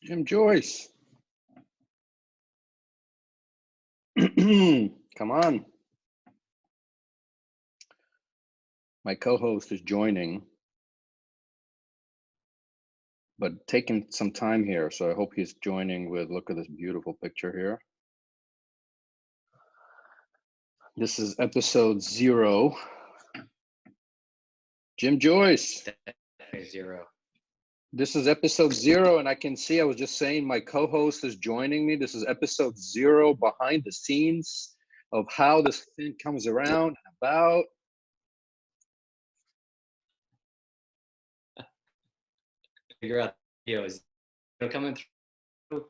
Jim Joyce. Come on. My co-host is joining, but taking some time here. So I hope he's joining with, look at this beautiful picture here. This is episode 0. Jim Joyce. Definitely 0. This is episode 0, and I can see, I was just saying, my co-host is joining me. This is episode 0, behind the scenes of how this thing comes around and about. Figure out videos coming through.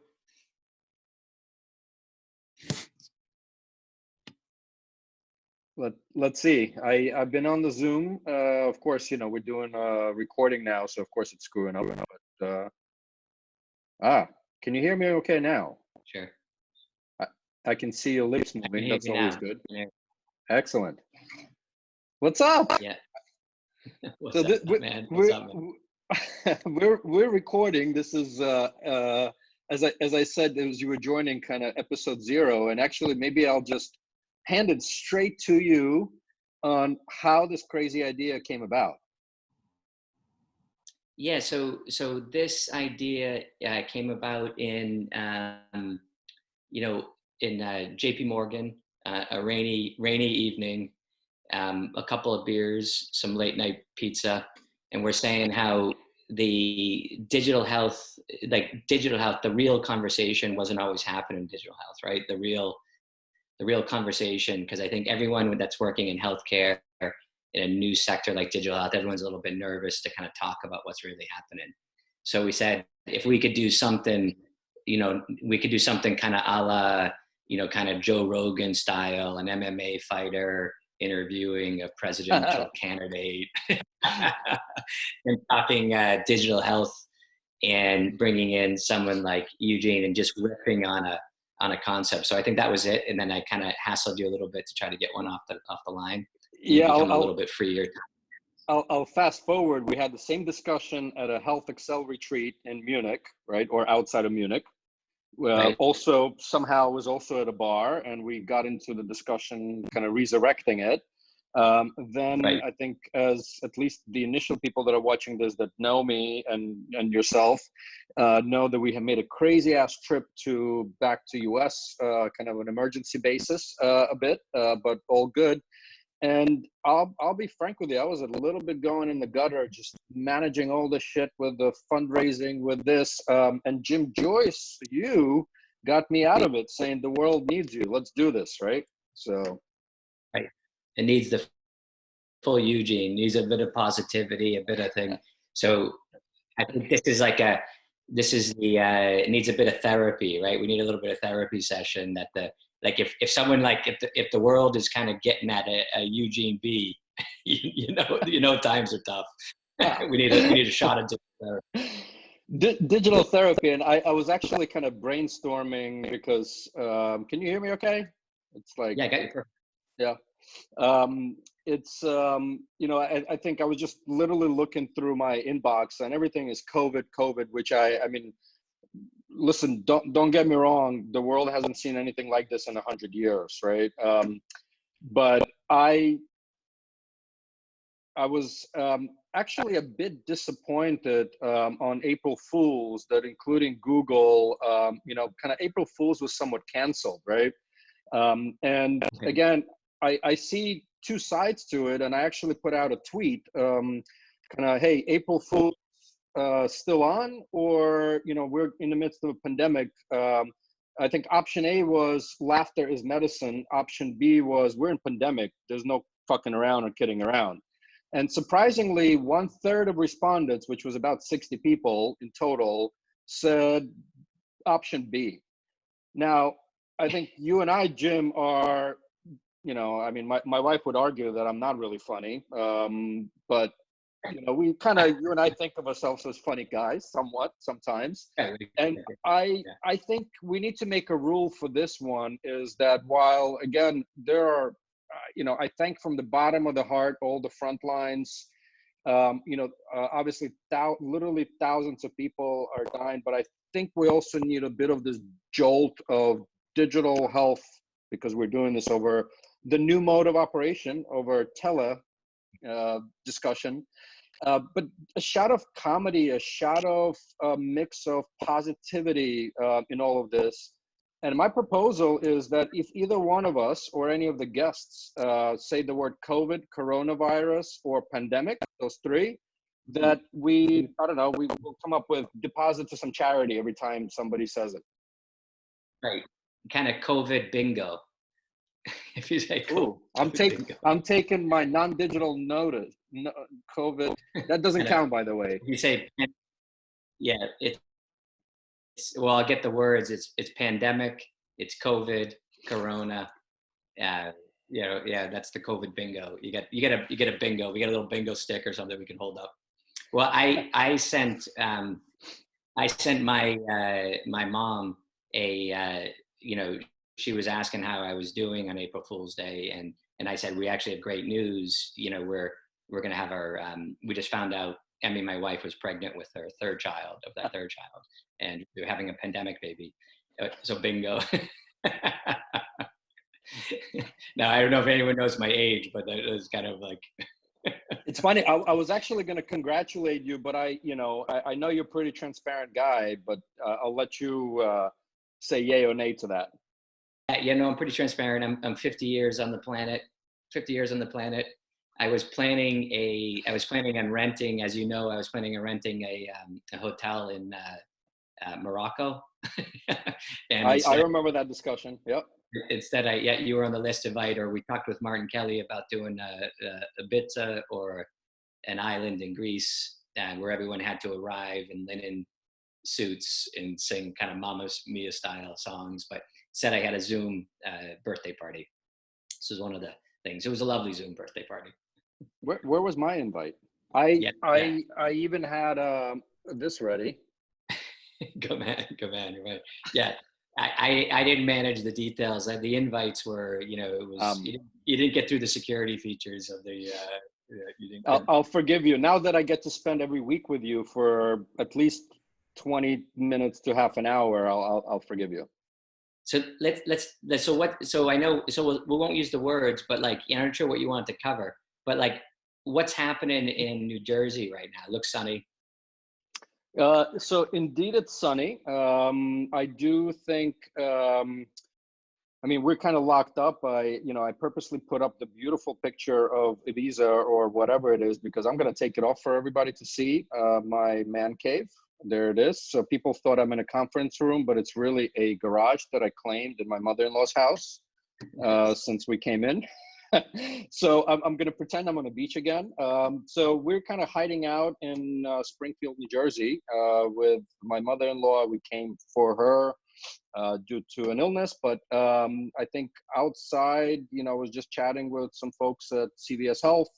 Let's see. I've been on the Zoom. Of course, you know, we're doing recording now, so of course it's screwing up. But can you hear me okay now? Sure. I can see your lips moving. That's always good. Yeah. Excellent. What's up? Yeah. What's So up, man? What's up, man? we're recording. This is as I said, as you were joining, kind of episode 0, and actually maybe I'll just hand it straight to you on how this crazy idea came about. Yeah. So this idea came about in in JP Morgan, a rainy evening, a couple of beers, some late night pizza, and we're saying how the digital health, the real conversation wasn't always happening in digital health, right? The real conversation, because I think everyone that's working in healthcare in a new sector like digital health, everyone's a little bit nervous to kind of talk about what's really happening. So we said, if we could do something, we could do something kind of a la, kind of Joe Rogan style, an MMA fighter interviewing a presidential candidate and talking digital health, and bringing in someone like Eugene and just riffing on a concept. So I think that was it. And then I kind of hassled you a little bit to try to get one off the line. Yeah, become a little bit freer. I'll fast forward. We had the same discussion at a Health Excel retreat in Munich, right? Or outside of Munich. Right. Also, somehow was also at a bar, and we got into the discussion, kind of resurrecting it. Then Right. I think, as at least the initial people that are watching this that know me and yourself know, that we have made a crazy ass trip back to US, kind of an emergency basis, a bit, but all good. And I'll be frank with you, I was a little bit going in the gutter, just managing all the shit with the fundraising, with this. And Jim Joyce, you got me out of it, saying the world needs you. Let's do this, right? So. Right. It needs the full Eugene, needs a bit of positivity, a bit of thing. So I think it needs a bit of therapy, right? We need a little bit of therapy session if the world is kind of getting at a Eugene B, times are tough. we need a shot of digital therapy. And I was actually kind of brainstorming because, can you hear me okay? It's like, yeah, I got you perfect. Yeah. It's, I think I was just literally looking through my inbox, and everything is COVID, which I mean, listen, don't get me wrong. The world hasn't seen anything like this in 100 years. Right. But I was actually a bit disappointed on April Fools, that including Google, kind of April Fools was somewhat canceled. Right. And again, I see two sides to it, and I actually put out a tweet, kind of, hey, April Fool's still on, or we're in the midst of a pandemic. I think option A was laughter is medicine. Option B was we're in pandemic. There's no fucking around or kidding around. And surprisingly, 1/3 of respondents, which was about 60 people in total, said option B. Now, I think you and I, Jim, are, I mean, my wife would argue that I'm not really funny, but, we kind of, you and I think of ourselves as funny guys somewhat, sometimes. And I think we need to make a rule for this one, is that while, again, there are, I thank from the bottom of the heart all the front lines, Obviously, literally thousands of people are dying, but I think we also need a bit of this jolt of digital health because we're doing this over the new mode of operation, over tele discussion. But a shot of comedy, a shot of a mix of positivity in all of this. And my proposal is that if either one of us or any of the guests say the word COVID, coronavirus, or pandemic, those three, that I don't know, we will come up with deposit to some charity every time somebody says it. Right. Kind of COVID bingo. If you say COVID, Ooh, bingo. I'm taking my non-digital notice. No, COVID, that doesn't count, by the way. If you say, yeah, well, I'll get the words. It's pandemic, it's COVID, Corona. Uh, yeah, that's the COVID bingo. You get a bingo. We get a little bingo stick or something we can hold up. Well, I sent my my mom a she was asking how I was doing on April Fool's Day, and I said we actually have great news. We're gonna have our we just found out Emmy, my wife, was pregnant with her third child, and we're having a pandemic baby. So bingo. Now I don't know if anyone knows my age, but that was kind of like. It's funny. I was actually going to congratulate you, but I know you're a pretty transparent guy, but I'll let you say yay or nay to that. I'm pretty transparent. I'm 50 years on the planet. 50 years on the planet. I was planning on renting, as you know, I was planning on renting a hotel in Morocco. And I remember that discussion. Yep. Instead, you were on the list to invite, or we talked with Martin Kelly about doing Ibiza or an island in Greece, where everyone had to arrive in linen suits and sing kind of Mamma Mia style songs. But said I had a Zoom birthday party. This was one of the things. It was a lovely Zoom birthday party. Where was my invite? I even had this ready. Go man, you're right. Yeah. I didn't manage the details. The invites were, it was you didn't get through the security features of the. I'll forgive you now that I get to spend every week with you for at least 20 minutes to half an hour. I'll forgive you. So so I know, so we won't use the words, but like, I'm not sure what you want to cover, but like, what's happening in New Jersey right now? It looks sunny. So indeed it's sunny. I do think, we're kind of locked up. I purposely put up the beautiful picture of Ibiza or whatever it is, because I'm going to take it off for everybody to see, my man cave. There it is. So people thought I'm in a conference room, but it's really a garage that I claimed in my mother-in-law's house since we came in. So I'm going to pretend I'm on the beach again. So we're kind of hiding out in Springfield, New Jersey, with my mother-in-law. We came for her due to an illness, but I think outside, I was just chatting with some folks at CVS Health.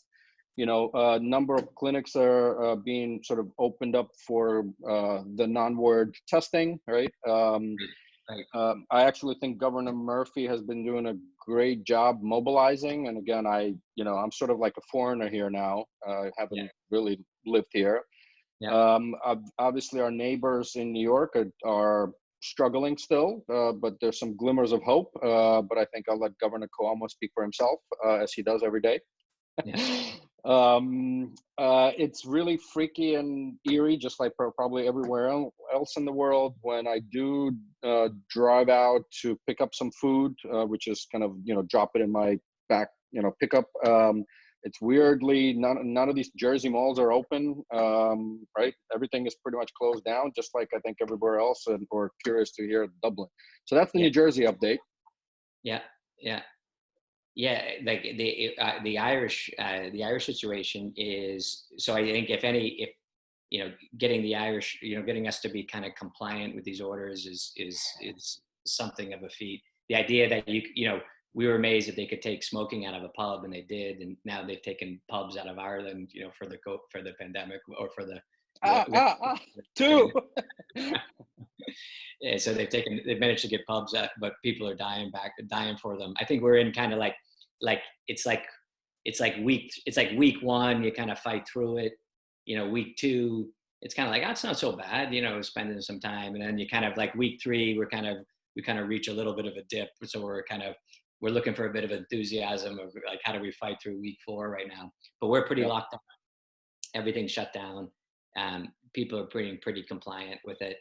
A number of clinics are being sort of opened up for the non-word testing, right? I actually think Governor Murphy has been doing a great job mobilizing. And again, I'm sort of like a foreigner here now. I haven't really lived here. Yeah. Obviously, our neighbors in New York are struggling still, but there's some glimmers of hope. But I think I'll let Governor Cuomo speak for himself, as he does every day. Yeah. It's really freaky and eerie, just like probably everywhere else in the world, when I do drive out to pick up some food, which is kind of, drop it in my back, pickup. It's weirdly, none of these Jersey malls are open, right? Everything is pretty much closed down, just like I think everywhere else, and we're curious to hear Dublin. So that's the New Jersey update. Yeah. Like the Irish situation is, so I think if getting the Irish, getting us to be kind of compliant with these orders is something of a feat. The idea that we were amazed that they could take smoking out of a pub, and they did, and now they've taken pubs out of Ireland, for the pandemic, or for the two. Yeah, so they've managed to get pubs out, but people are dying for them. I think we're in kind of like it's like it's like week one, you kind of fight through it. Week two, it's kind of like, oh, it's not so bad, spending some time. And then you kind of like week three, we kind of reach a little bit of a dip. So we're looking for a bit of enthusiasm of like, how do we fight through week four right now? But we're pretty Yeah. locked down. Everything's shut down. People are pretty compliant with it.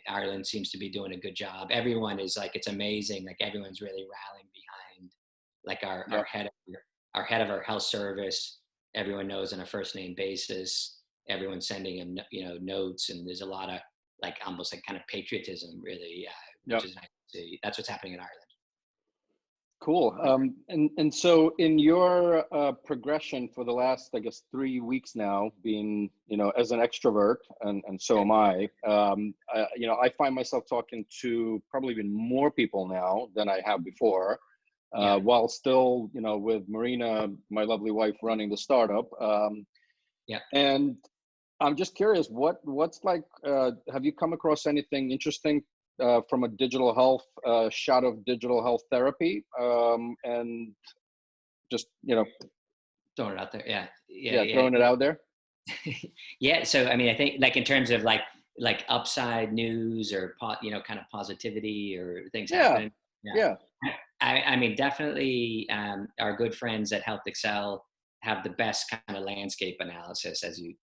Ireland seems to be doing a good job. Everyone is like, it's amazing. Like everyone's really rallying behind like Yeah. our head of our health service. Everyone knows on a first name basis. Everyone's sending him, notes, and there's a lot of like almost like kind of patriotism, really, which Yeah. is nice to see. That's what's happening in Ireland. Cool. And so in your progression for the last, I guess, 3 weeks now, being, as an extrovert, and so am I, I find myself talking to probably even more people now than I have before, while still, with Marina, my lovely wife, running the startup. Yeah. And I'm just curious, what's like, have you come across anything interesting from a digital health shot of digital health therapy, and just Throwing it out there. throwing it out there. Yeah. So I mean, I think like in terms of like upside news or kind of positivity or things happening. Yeah. I mean, definitely, our good friends at Health Excel have the best kind of landscape analysis, as you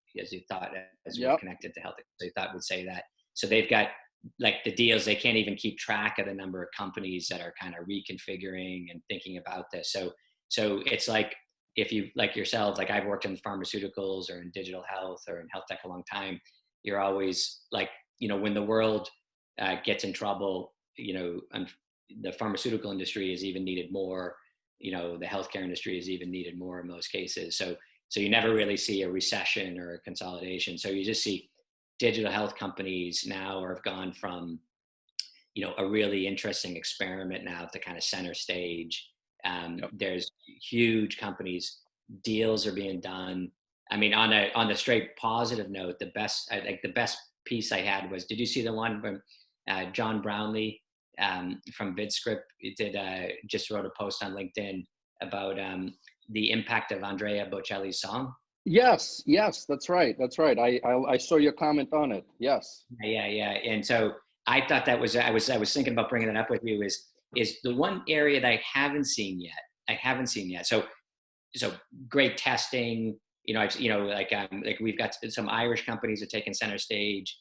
thought, as we're connected to Health Excel, so you thought would say that. So they've got like the deals, they can't even keep track of the number of companies that are kind of reconfiguring and thinking about this. So it's like, if you, like yourselves, like I've worked in pharmaceuticals or in digital health or in health tech a long time, you're always like, when the world gets in trouble, the pharmaceutical industry is even needed more, the healthcare industry is even needed more in most cases. So you never really see a recession or a consolidation. So you just see digital health companies now have gone from, a really interesting experiment now to kind of center stage. There's huge companies, deals are being done. I mean, on a straight positive note, the best piece I had was, did you see the one from John Brownlee from VidScript? It just wrote a post on LinkedIn about the impact of Andrea Bocelli's song. Yes, that's right. I saw your comment on it. Yes. Yeah. And so I thought that was, I was thinking about bringing that up with you, is the one area that I haven't seen yet. So great testing, like we've got some Irish companies that are taking center stage,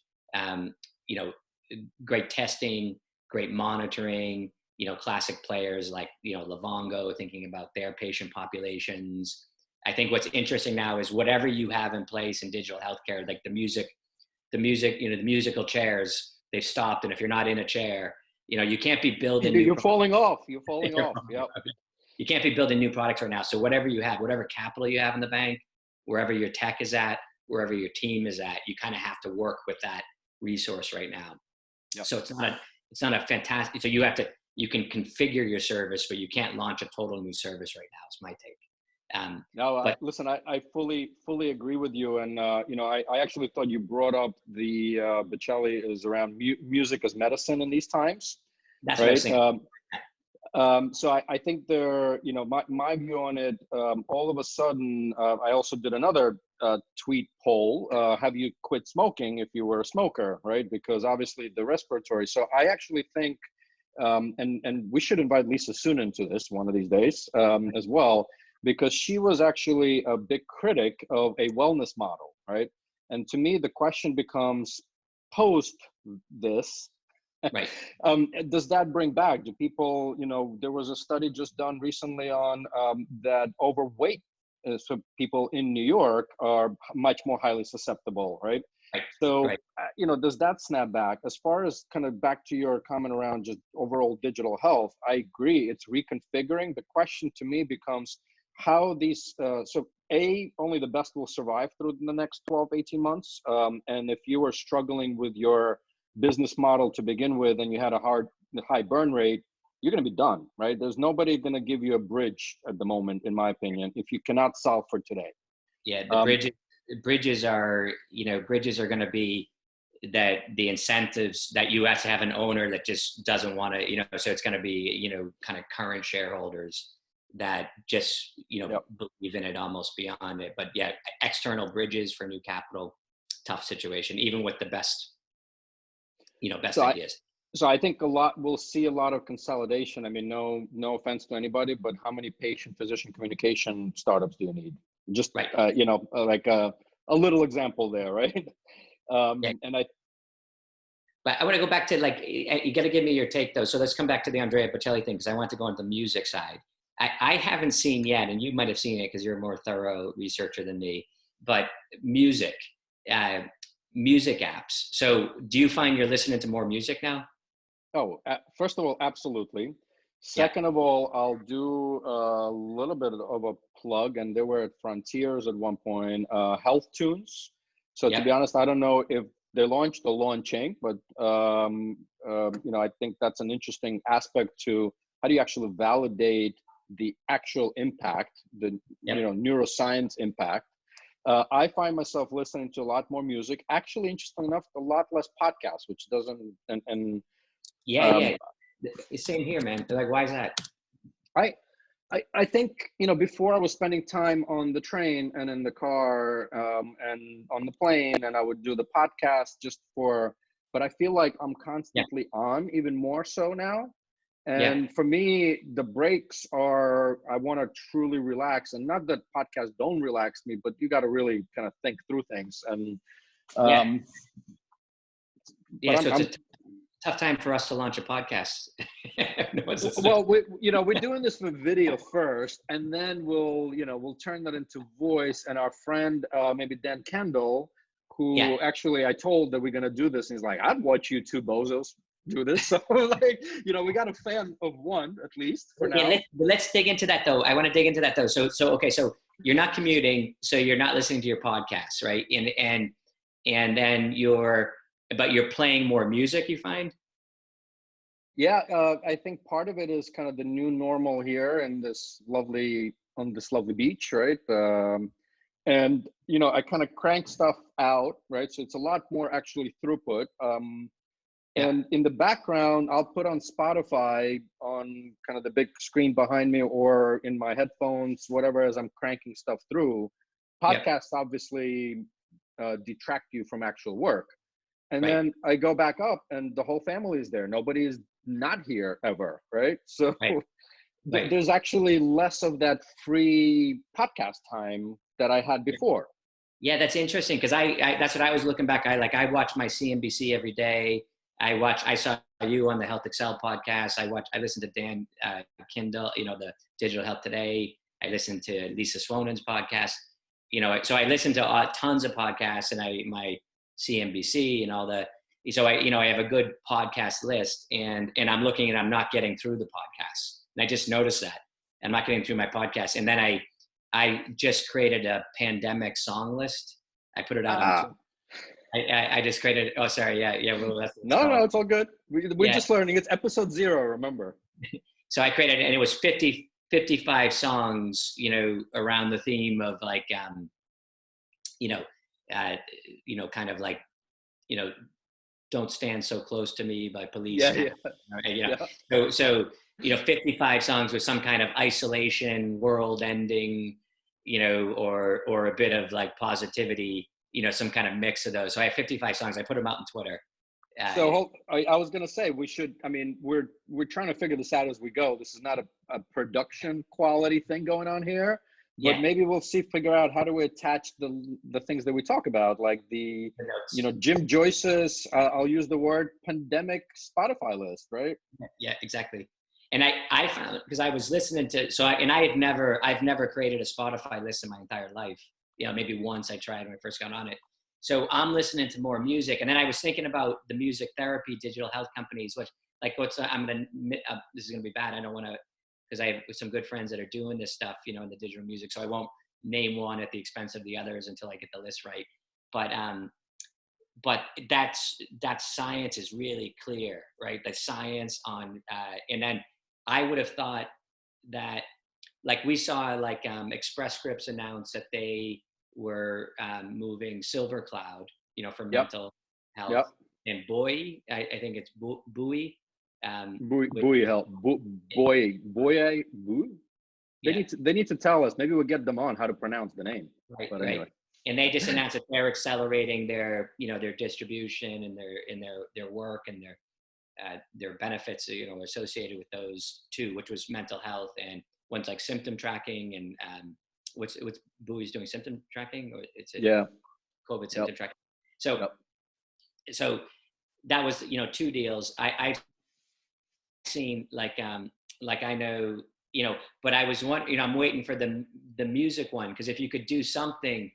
great testing, great monitoring, classic players like, Livongo, thinking about their patient populations. I think what's interesting now is whatever you have in place in digital healthcare, like the musical chairs, they've stopped. And if you're not in a chair, you can't be building You're falling off. You're falling off. Yep. You can't be building new products right now. So whatever you have, whatever capital you have in the bank, wherever your tech is at, wherever your team is at, you kind of have to work with that resource right now. Yep. So it's not a fantastic, so you can configure your service, but you can't launch a total new service right now. It's my take. Listen, I fully agree with you. And, I actually thought you brought up the Bocelli is around music as medicine in these times. That's right. What I was thinking. So I think my view on it, all of a sudden, I also did another tweet poll. Have you quit smoking if you were a smoker, right? Because obviously the respiratory. So I actually think, and we should invite Lisa Soon into this one of these days as well, because she was actually a big critic of a wellness model, right? And to me, the question becomes, post this, right. Does that bring back? Do people, there was a study just done recently on that overweight so people in New York are much more highly susceptible, right? So, right. Does that snap back? As far as kind of back to your comment around just overall digital health, I agree, it's reconfiguring. The question to me becomes how these, only the best will survive through the next 12, 18 months. And if you are struggling with your business model to begin with, and you had a high burn rate, you're going to be done, right? There's nobody going to give you a bridge at the moment, in my opinion, if you cannot solve for today. Yeah, bridges are going to be that the incentives that you have to have an owner that just doesn't want to, so it's going to be, kind of current shareholders that just, Yep. believe in it almost beyond it. But yeah, external bridges for new capital, tough situation, even with the best, best So I, ideas. so I think we'll see a lot of consolidation. I mean, no offense to anybody, but how many patient-physician communication startups do you need? Just, Right. like a little example there, right? Yeah. And I, But I want to go back to like, you got to give me your take though. So let's come back to the Andrea Bocelli thing, because I want to go into the music side. I haven't seen yet, and you might have seen it because you're a more thorough researcher than me, but music, uh, music apps. So do you find you're listening to more music now? first of all, absolutely. Yeah. Second of all, I'll do a little bit of a plug, and they were at Frontiers at one point, Health Tunes. So to Yep. be honest, I don't know if they launched or launching, but I think that's an interesting aspect to how do you actually validate the actual impact, the Yep. neuroscience impact. I find myself listening to a lot more music. Actually, interesting enough, a lot less podcasts, which doesn't and Yeah. um, Yeah. Same here, man. Like, why is that? I, I think before I was spending time on the train and in the car, and on the plane, and I would do the podcast just for. But I feel like I'm Yeah. constantly on, even more so now. Yeah. And for me, the breaks are I want to truly relax, and not that podcasts don't relax me, but you got to really kind of think through things. And Yeah. um, Yeah. but So it's a I'm tough time for us to launch a podcast. No one's listening. Well, we're doing this for video first, and then we'll turn that into voice. And our friend, maybe Dan Kendall, Yeah. who actually I told that we're gonna do this, and he's like, I'd watch you two bozos do this. So like, we got a fan of one at least for Okay, now. let's dig into that though. I want to dig into that though. So okay, so you're not commuting, so you're not listening to your podcasts, right? And then but you're playing more music, you find? Yeah, I think part of it is kind of the new normal here in on this lovely beach, right? And I kind of crank stuff out, right? So it's a lot more actually throughput. Yeah. And in the background, I'll put on Spotify on kind of the big screen behind me or in my headphones, whatever, as I'm cranking stuff through. Yep. Podcasts obviously detract you from actual work. And Right. then I go back up and the whole family is there. Nobody is not here ever, right? So Right. Right. there's actually less of that free podcast time that I had before. Yeah, that's interesting because I that's what I was looking back. I watch my CNBC every day. I saw you on the Health Excel podcast. I listened to Dan Kindle, the Digital Health Today. I listened to Lisa Swonen's podcast. So I listened to tons of podcasts, and my CNBC and all the. So I have a good podcast list, and I'm looking and I'm not getting through the podcasts. And I just noticed that I'm not getting through my podcast. And then I just created a pandemic song list. I put it out on Ah, Twitter. I just created. Oh, sorry. Yeah. Yeah. Well, that's what it's no, called. it's all good. We're Yeah. just learning. It's episode 0, remember? So I created, and it was 55 songs, around the theme of like, you know, uh, kind of like, you know, "Don't Stand So Close to Me" by Police. Yeah, And, yeah, yeah. so 55 songs with some kind of isolation, world ending, or a bit of like positivity, some kind of mix of those. So I have 55 songs. I put them out on Twitter. Uh, So I was gonna say we should. I mean, we're trying to figure this out as we go. This is not a production quality thing going on here, but yeah, maybe we'll figure out how do we attach the things that we talk about, like the the notes. Jim Joyce's. I'll use the word pandemic Spotify list, right? Yeah, exactly. And I found, because I was listening to, I've never created a Spotify list in my entire life. Maybe once I tried when I first got on it. So I'm listening to more music, and then I was thinking about the music therapy, digital health companies, which this is gonna be bad. I don't want to, because I have some good friends that are doing this stuff, in the digital music. So I won't name one at the expense of the others until I get the list right. But that science is really clear, right? The science on, and then I would have thought that, like we saw, like Express Scripts announce that they were moving Silver Cloud, for Yep, mental health, yep. and Bowie, I think it's Bowie, Buoy, which, buoy help. Boy, boy, boo. Yeah. They need to tell us. Maybe we'll get them on how to pronounce the name. Right. But Right. anyway. And they just announced that they're accelerating their, their distribution and their work and their benefits, associated with those two, which was mental health and one's like symptom tracking and what's Buoy's doing symptom tracking, or it's a Yeah. COVID Yep. symptom tracking. So Yep. so that was two deals. I've seen like I know, but I was I'm waiting for the music one, because if you could do something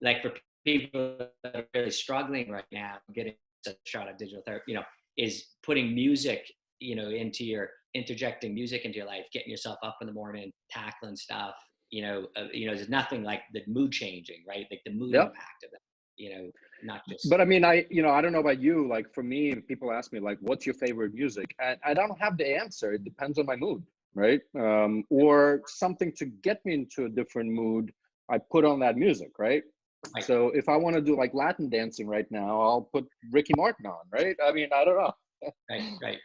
like for people that are really struggling right now getting a shot of digital therapy, is putting music, interjecting music into your life, getting yourself up in the morning, tackling stuff, there's nothing like the mood changing, right? Like the mood Yep. impact of that, not just. But I mean, I don't know about you. Like for me, people ask me like, "What's your favorite music?" And I don't have the answer. It depends on my mood, right? Or something to get me into a different mood. I put on that music, right? Right. So if I want to do like Latin dancing right now, I'll put Ricky Martin on, right? I mean, I don't know. Right.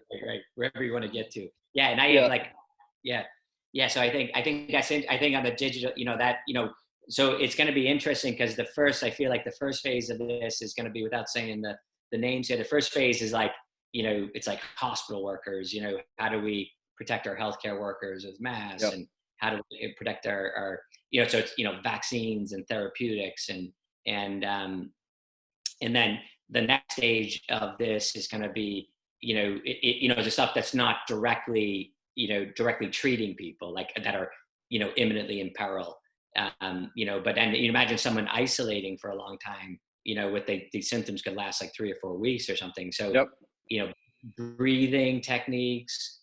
Wherever you want to get to. Yeah, and I Yeah. have yeah. So I think that's I think on the digital, so it's going to be interesting, because I feel like the first phase of this is going to be, without saying the names here, the first phase is like, it's like hospital workers, how do we protect our healthcare workers with masks, Yep. and how do we protect our so it's, vaccines and therapeutics and then the next stage of this is going to be, the stuff that's not directly treating people, like that are, imminently in peril. But then you imagine someone isolating for a long time, with these symptoms could last like 3 or 4 weeks or something. So, Yep. Breathing techniques,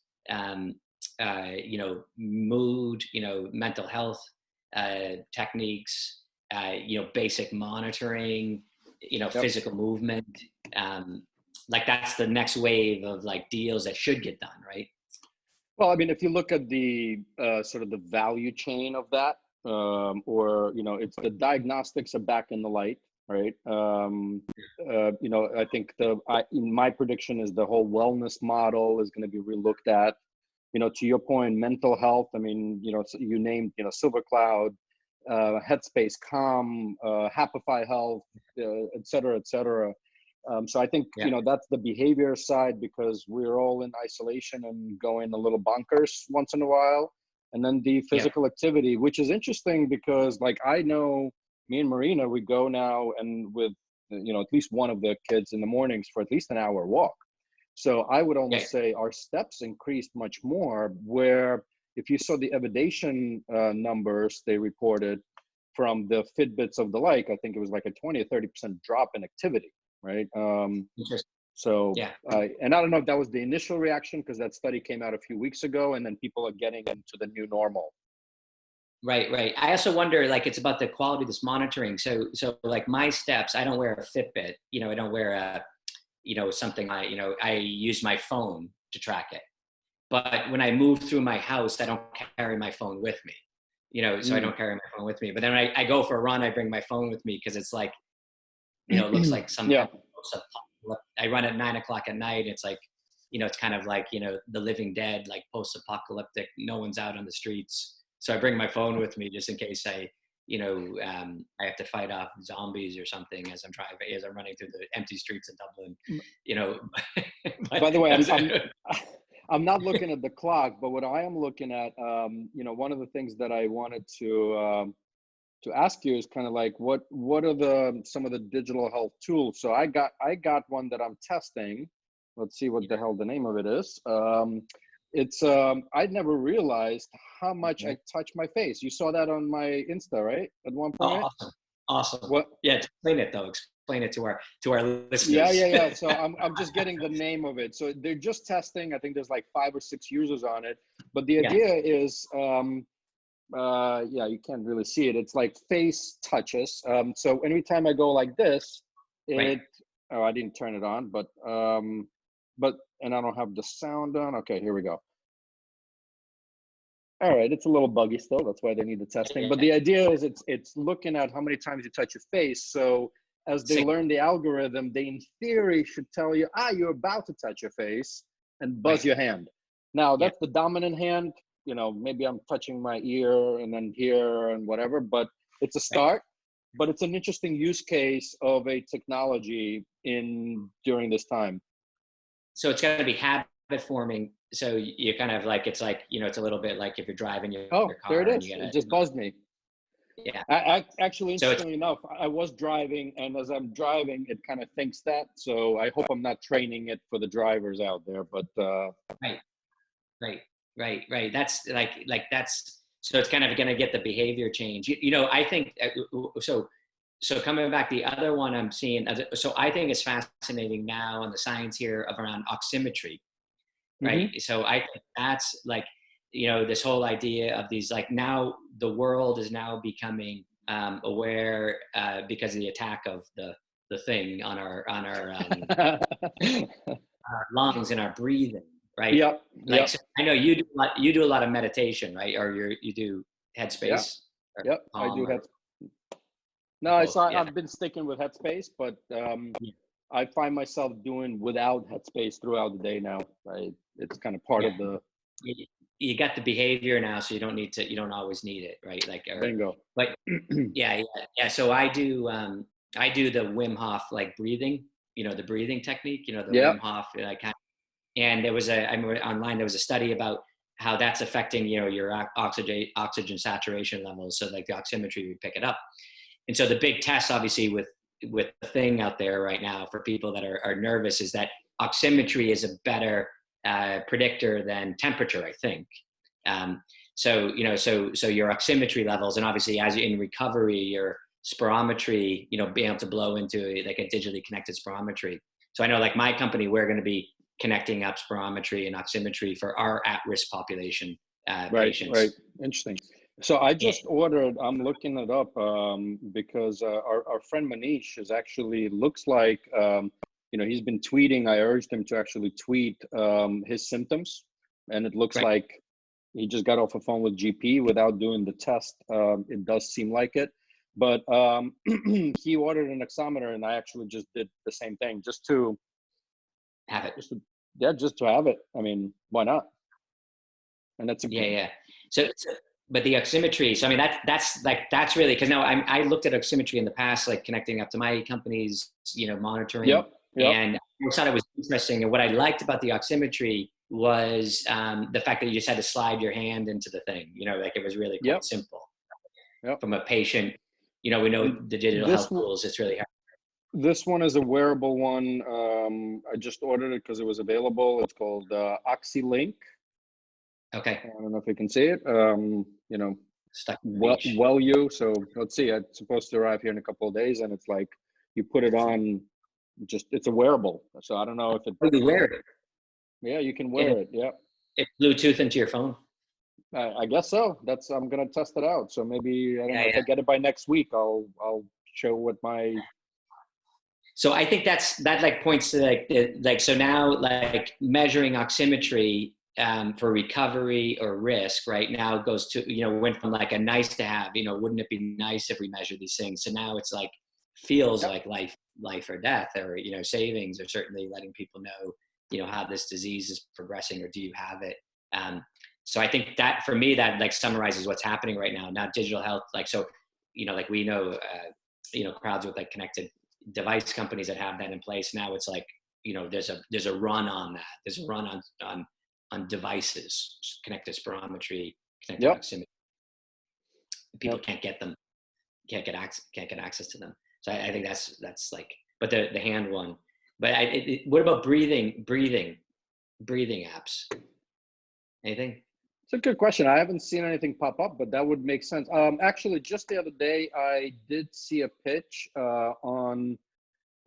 mood, mental health techniques, basic monitoring, Yep. physical movement. Like that's the next wave of like deals that should get done, right? Well, I mean, if you look at the sort of the value chain of that, or it's the diagnostics are back in the light, right? I think my prediction is the whole wellness model is going to be relooked at. To your point, mental health. I mean, you named, Silver Cloud, Headspace, Calm, Happify Health, et cetera, et cetera. So I think, that's the behavior side, because we're all in isolation and going a little bonkers once in a while. And then the physical activity, which is interesting because like, I know me and Marina, we go now and with, at least one of the kids in the mornings for at least an hour walk. So I would almost say our steps increased much more, where if you saw the evidation numbers they reported from the Fitbits of the like, I think it was like a 20 or 30% drop in activity, right? So, and I don't know if that was the initial reaction, because that study came out a few weeks ago, and then people are getting into the new normal. Right. I also wonder, like, it's about the quality of this monitoring. So like my steps, I don't wear a Fitbit, I don't wear a, something I use my phone to track it. But when I move through my house, I don't carry my phone with me, so I don't carry my phone with me. But then when I go for a run, I bring my phone with me, because it's like, it looks like some I run at 9:00 at night. It's like, it's kind of like, the living dead, like post-apocalyptic, no one's out on the streets. So I bring my phone with me just in case I have to fight off zombies or something as I'm running through the empty streets of Dublin, By the way, I'm not looking at the clock, but what I am looking at, one of the things that I wanted to ask you is kind of like, what are some of the digital health tools? So I got one that I'm testing. Let's see what the hell the name of it is. It's I never realized how much I touch my face. You saw that on my Insta, right? At one point. Oh, awesome. What? Yeah, explain it though. Explain it to our listeners. Yeah. So I'm just getting the name of it. So they're just testing. I think there's like 5 or 6 users on it. But the idea is, you can't really see it. It's like face touches. So anytime I go like this, I didn't turn it on, but and I don't have the sound on. Okay, here we go. All right, it's a little buggy still. That's why they need the testing. But the idea is it's looking at how many times you touch your face. So as they learn the algorithm, they in theory should tell you, you're about to touch your face, and buzz your hand. Now that's the dominant hand. you know, maybe I'm touching my ear and then here and whatever, but it's a Right. start. But it's an interesting use case of a technology in during this time. So it's going to be habit forming. So you kind of like, it's like, you know, it's a little bit like if you're driving your Oh, there it car and is. you It gotta, just buzzed me. yeah. Actually, So it's interestingly enough, I was driving, and as I'm driving, it kind of thinks that. So I hope I'm not training it for the drivers out there. But right, right, right. That's that's, so it's kind of going to get the behavior change. You know, I think, so coming back, the other one I'm seeing, so I think it's fascinating now on the science here of around oximetry, right? mhm. So I think that's like, you know, this whole idea of these, like now the world is now becoming aware because of the attack of the thing on our lungs and our breathing, right? Yep, Like, yep, so I know you do a lot of meditation, right? Or you do yep, Headspace or yep. I Calm do or head. No, it's both. not, Yeah. I've been sticking with Headspace, but Yeah. I find myself doing without Headspace throughout the day now. Right? It's kind of part Yeah. of the You got the behavior now, so you don't always need it, right? Like, or, bingo. but yeah. So I do the Wim Hof like breathing, you know, the breathing technique, you know, the Yeah, Wim Hof, and there was I remember online, there was a study about how that's affecting, you know, your oxygen saturation levels. So like the oximetry would pick it up. And so the big test, obviously, with the thing out there right now for people that are nervous is that oximetry is a better predictor than temperature, I think. Um, so you know, so your oximetry levels, and obviously as you're in recovery, your spirometry, you know, being able to blow into like a digitally connected spirometry. So I know, like my company, we're going to be connecting up spirometry and oximetry for our at-risk population right, right. patients. Interesting. So I Yeah, just ordered, I'm looking it up because our friend Manish is actually, looks like, you know, he's been tweeting. I urged him to actually tweet his symptoms. And it looks right. like he just got off a phone with GP without doing the test. It does seem like it. But he ordered an oximeter, and I actually just did the same thing, Have it. just to, yeah, just to have it. I mean, why not? And that's a Yeah, yeah. So, but the oximetry. So I mean, that's really, because now I looked at oximetry in the past, like connecting up to my company's, you know, monitoring, yep, yep, and I thought it was interesting. And what I liked about the oximetry was the fact that you just had to slide your hand into the thing. You know, like it was really quite yep, simple. yep. From a patient, you know, we know And the digital this health tools. It's really hard. this one is a wearable one. I just ordered it because it was available. It's called OxyLink. Okay, I don't know if you can see it. You know, stuck on the beach. you. So let's see. It's supposed to arrive here in a couple of days, and it's like you put it on. Just it's a wearable. So I don't know if it. Oh, you wear it, Yeah, you can and wear it. Yeah, it's Bluetooth into your phone. I guess so. I'm gonna test it out. So maybe I don't Yeah, know if yeah. I get it by next week. I'll show what my So I think that like points to like so now like measuring oximetry for recovery or risk right now goes to, you know, went from like a nice to have, you know, wouldn't it be nice if we measure these things? So now it's like feels yep, like life or death, or, you know, savings, or certainly letting people know, you know, how this disease is progressing, or do you have it? Um, so I think that for me that like summarizes what's happening right now. Now digital health, like, so, you know, like we know, you know, crowds with like connected device companies that have that in place. Now it's like, you know, there's a run on that. There's a run on devices, connected spirometry, connected yep, oximetry. People yep. can't get them, can't get access to them. So I think that's like, but the hand one. But what about breathing apps? Anything? It's a good question. I haven't seen anything pop up, but that would make sense. Actually, just the other day, I did see a pitch on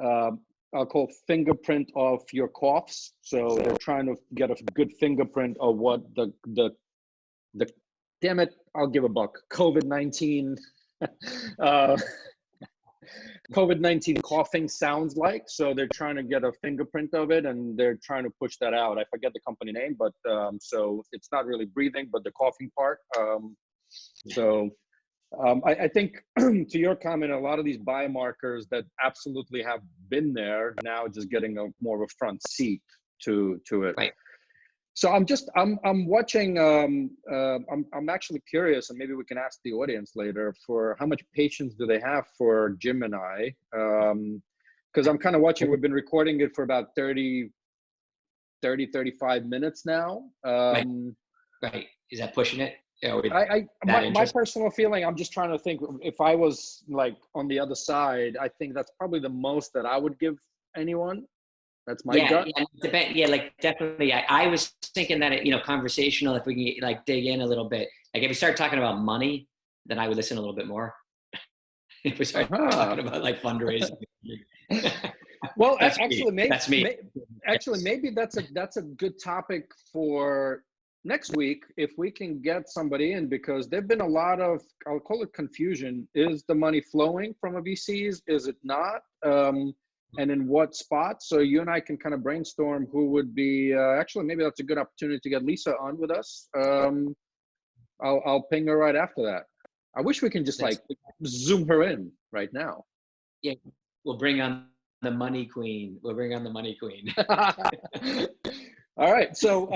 uh, I'll call fingerprint of your coughs. So they're trying to get a good fingerprint of what the damn it, I'll give a buck. COVID-19 uh, COVID-19 coughing sounds like. So they're trying to get a fingerprint of it, and they're trying to push that out. I forget the company name, but so it's not really breathing, but the coughing part. So I think to your comment, a lot of these biomarkers that absolutely have been there now just getting a more of a front seat to it. Right. So I'm watching. I'm actually curious, and maybe we can ask the audience later for how much patience do they have for Jim and I, because I'm kind of watching. We've been recording it for about 35 minutes now. Right. Right. Is that pushing it? Or My personal feeling, I'm just trying to think, if I was like on the other side, I think that's probably the most that I would give anyone. That's my gut. Yeah, like definitely. I was thinking that conversational. If we can like dig in a little bit, like if we start talking about money, then I would listen a little bit more. If we start talking about like fundraising, well, that's actually, me. That's me. Maybe that's a good topic for next week if we can get somebody in, because there've been a lot of, I'll call it confusion. Is the money flowing from a VCs? Is it not? And in what spot? So you and I can kind of brainstorm who would be, actually, maybe that's a good opportunity to get Lisa on with us. I'll ping her right after that. I wish we can just like zoom her in right now. Yeah, we'll bring on the money queen. We'll bring on the money queen. All right. So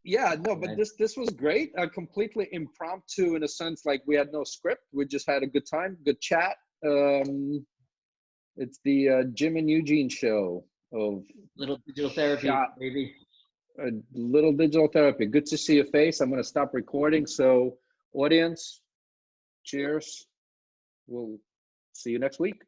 yeah, no, but this was great. Completely impromptu in a sense, like we had no script. We just had a good time, good chat. It's the Jim and Eugene show of little digital therapy, baby. A little digital therapy. Good to see your face. I'm going to stop recording. So audience, cheers. We'll see you next week.